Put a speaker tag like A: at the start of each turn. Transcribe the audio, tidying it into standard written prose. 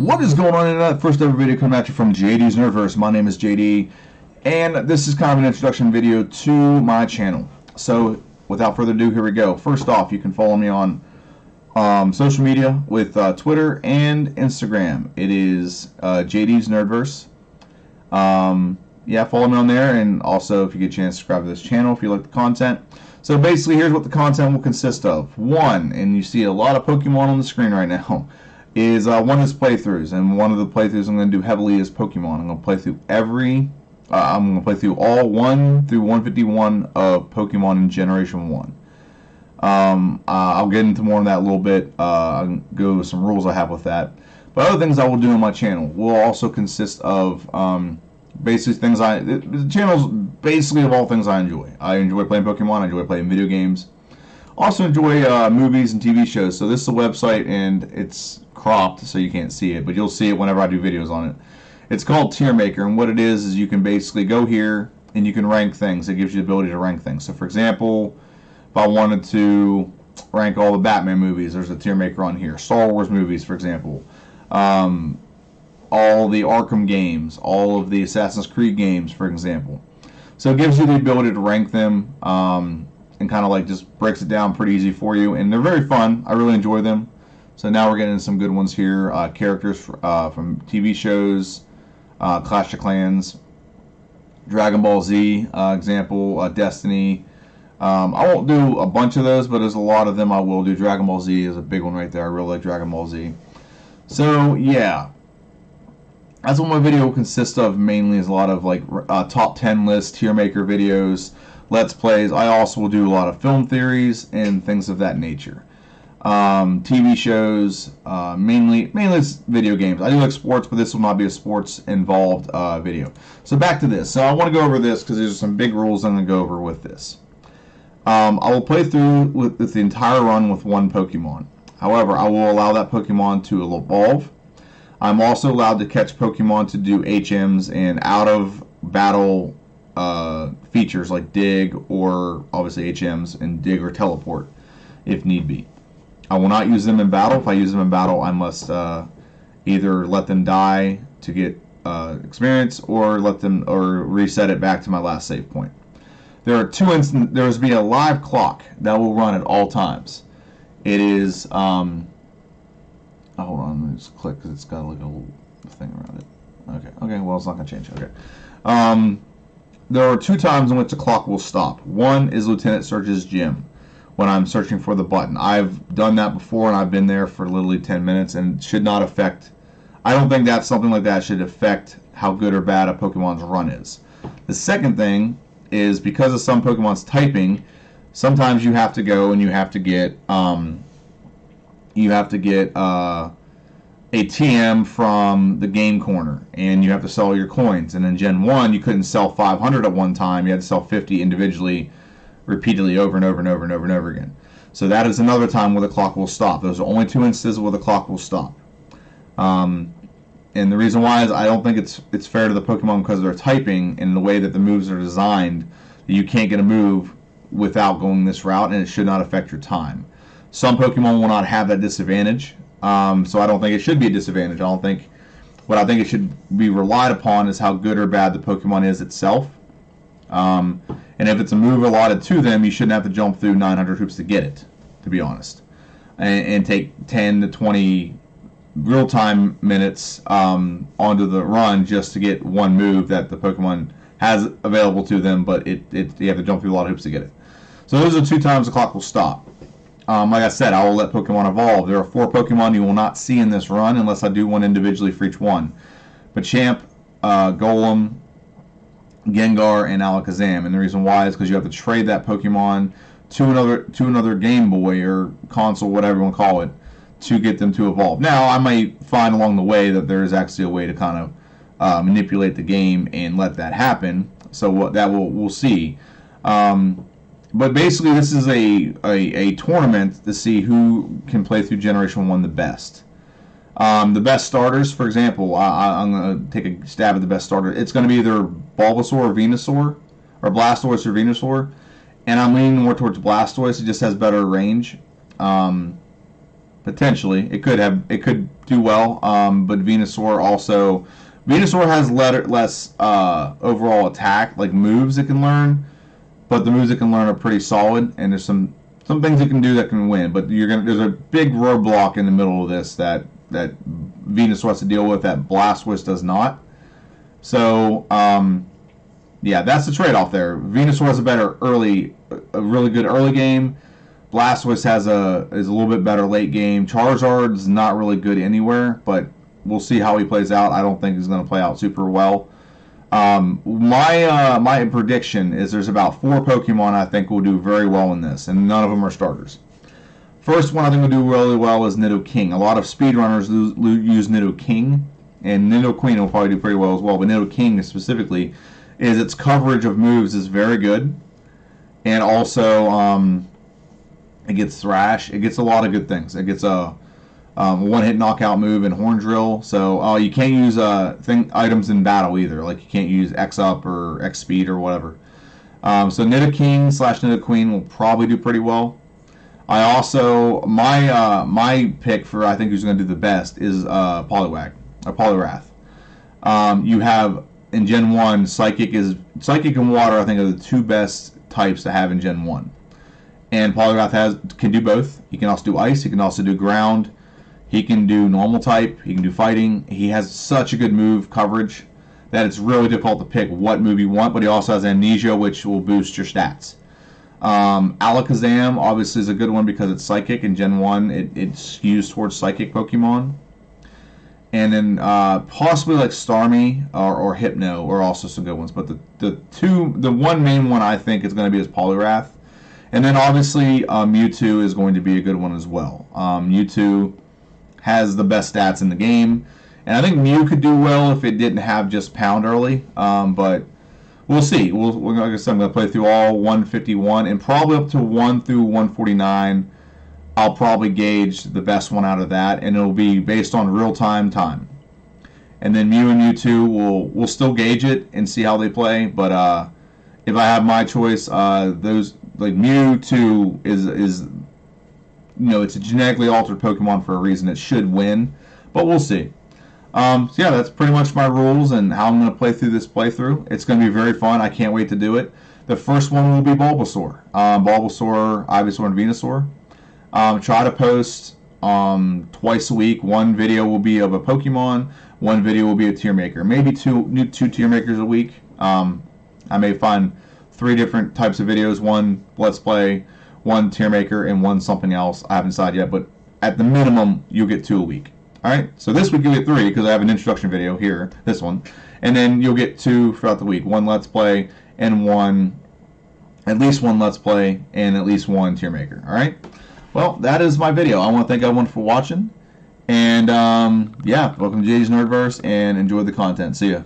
A: What is going on in first ever video coming at you from JD's Nerdverse. My name is JD, and this is kind of an introduction video to my channel. So, without further ado, here we go. First off, you can follow me on social media with Twitter and Instagram. It is JD's Nerdverse. Yeah, follow me on there, and also if you get a chance, subscribe to this channel if you like the content. So basically, here's what the content will consist of. One, and you see a lot of Pokemon on the screen right now, is one is playthroughs, and one of the playthroughs I'm going to do heavily is Pokemon. I'm going to play through I'm going to play through all 1 through 151 of Pokemon in Generation 1. I'll get into more on that a little bit. I'll go over some rules I have with that. But other things I will do on my channel will also consist of basically things the channel's basically of all things I enjoy. I enjoy playing Pokemon, I enjoy playing video games. Also enjoy movies and TV shows. So this is a website, and it's cropped so you can't see it, but you'll see it whenever I do videos on it. It's called Tier Maker, and what it is you can basically go here and you can rank things. It gives you the ability to rank things. So for example, if I wanted to rank all the Batman movies, there's a Tier Maker on here. Star Wars movies, for example. All the Arkham games, all of the Assassin's Creed games, for example. So it gives you the ability to rank them, and kind of like just breaks it down pretty easy for you. And they're very fun. I really enjoy them. So now we're getting some good ones here. Characters from TV shows, Clash of Clans, Dragon Ball Z, example, Destiny. I won't do a bunch of those, but there's a lot of them I will do. Dragon Ball Z is a big one right there. I really like Dragon Ball Z. So yeah, that's what my video will consist of mainly, is a lot of like top 10 lists, tier maker videos, let's plays. I also will do a lot of film theories and things of that nature. TV shows, mainly it's video games. I do like sports, but this will not be a sports involved video. So back to this. So I want to go over this because there's some big rules I'm going to go over with this. I will play through with the entire run with one Pokemon. However, I will allow that Pokemon to evolve. I'm also allowed to catch Pokemon to do HMs and out of battle features like dig, or obviously HMs and dig or teleport if need be. I will not use them in battle. If I use them in battle, I must either let them die to get experience, or reset it back to my last save point. There are there's be a live clock that will run at all times. It is hold on, let me just click because it's got like a little thing around it. Okay, well, it's not gonna change. Okay. There are 2 times in which the clock will stop. One is Lieutenant Surge's gym, when I'm searching for the button. I've done that before, and I've been there for literally 10 minutes, and it should not affect, I don't think that something like that should affect how good or bad a Pokemon's run is. The second thing is, because of some Pokemon's typing, sometimes you have to go and you have to get a TM from the game corner, and you have to sell your coins. And in Gen 1, you couldn't sell 500 at one time. You had to sell 50 individually, repeatedly over and over and over and over and over again. So that is another time where the clock will stop. Those are only 2 instances where the clock will stop. And the reason why is I don't think it's fair to the Pokemon because they're typing, and the way that the moves are designed, that you can't get a move without going this route, and it should not affect your time. Some Pokemon will not have that disadvantage, so I don't think it should be a disadvantage. What I think it should be relied upon is how good or bad the Pokemon is itself. And if it's a move allotted to them, you shouldn't have to jump through 900 hoops to get it, to be honest, and take 10 to 20 real-time minutes onto the run just to get one move that the Pokemon has available to them, but you have to jump through a lot of hoops to get it. So those are 2 times the clock will stop. Like I said, I will let Pokemon evolve. There are 4 Pokemon you will not see in this run unless I do one individually for each one. Machamp, Golem, Gengar, and Alakazam. And the reason why is because you have to trade that Pokemon to another Game Boy or console, whatever you want to call it, to get them to evolve. Now, I might find along the way that there is actually a way to kind of manipulate the game and let that happen. So we'll see. But basically, this is a tournament to see who can play through Generation 1 the best. The best starters, for example, I'm going to take a stab at the best starter. It's going to be either Bulbasaur or Venusaur, or Blastoise or Venusaur. And I'm leaning more towards Blastoise. It just has better range. potentially. It could do well, but Venusaur has less overall attack, like moves it can learn, but the moves it can learn are pretty solid, and there's some things it can do that can win. But there's a big roadblock in the middle of this that Venusaur has to deal with that Blastoise does not. So yeah, that's the trade-off there. Venusaur has a really good early game. Blastoise is a little bit better late game. Charizard's not really good anywhere, but we'll see how he plays out. I don't think he's going to play out super well. My prediction is there's about 4 Pokemon I think will do very well in this, and none of them are starters. First one I think will do really well is Nidoking. A lot of speedrunners use Nidoking, and Nidoqueen will probably do pretty well as well, but Nidoking specifically is its coverage of moves is very good, and also it gets Thrash. It gets a lot of good things. It gets a one-hit knockout move and Horn Drill. So you can't use items in battle either. Like you can't use X up or X speed or whatever. So Nidoking / Nidoqueen will probably do pretty well. I also my pick for I think who's going to do the best is Poliwag or Poliwrath. You have in Gen 1 Psychic and Water I think are the 2 best types to have in Gen 1. And Poliwrath can do both. He can also do Ice. He can also do Ground. He can do Normal type. He can do Fighting. He has such a good move coverage that it's really difficult to pick what move you want. But he also has Amnesia, which will boost your stats. Alakazam obviously is a good one because it's Psychic. In Gen 1, it skews towards Psychic Pokemon. And then possibly like Starmie or Hypno are also some good ones. But the one main one I think is going to be is Poliwrath. And then obviously Mewtwo is going to be a good one as well. Mewtwo has the best stats in the game. And I think Mew could do well if it didn't have just Pound early. But we'll see. Like I said, I'm going to play through all 151 and probably up to 1 through 149. I'll probably gauge the best one out of that. And it'll be based on real-time time. And then Mew and Mewtwo, we'll still gauge it and see how they play. But if I have my choice, those... Like Mewtwo is it's a genetically altered Pokemon for a reason. It should win, but we'll see. So yeah, that's pretty much my rules and how I'm going to play through this playthrough. It's going to be very fun. I can't wait to do it. The first one will be Bulbasaur, Ivysaur, and Venusaur. Try to post twice a week. One video will be of a Pokemon. One video will be a tier maker. Maybe two tier makers a week. I may find 3 different types of videos, 1 Let's Play, 1 tier maker, and 1 something else. I haven't decided yet, but at the minimum, you'll get 2 a week. Alright, so this week you'll get 3 because I have an introduction video here, this one. And then you'll get 2 throughout the week, 1 Let's Play and at least 1 Let's Play and at least 1 tier maker. Alright, well, that is my video. I want to thank everyone for watching. And yeah, welcome to JD's Nerdverse and enjoy the content. See ya.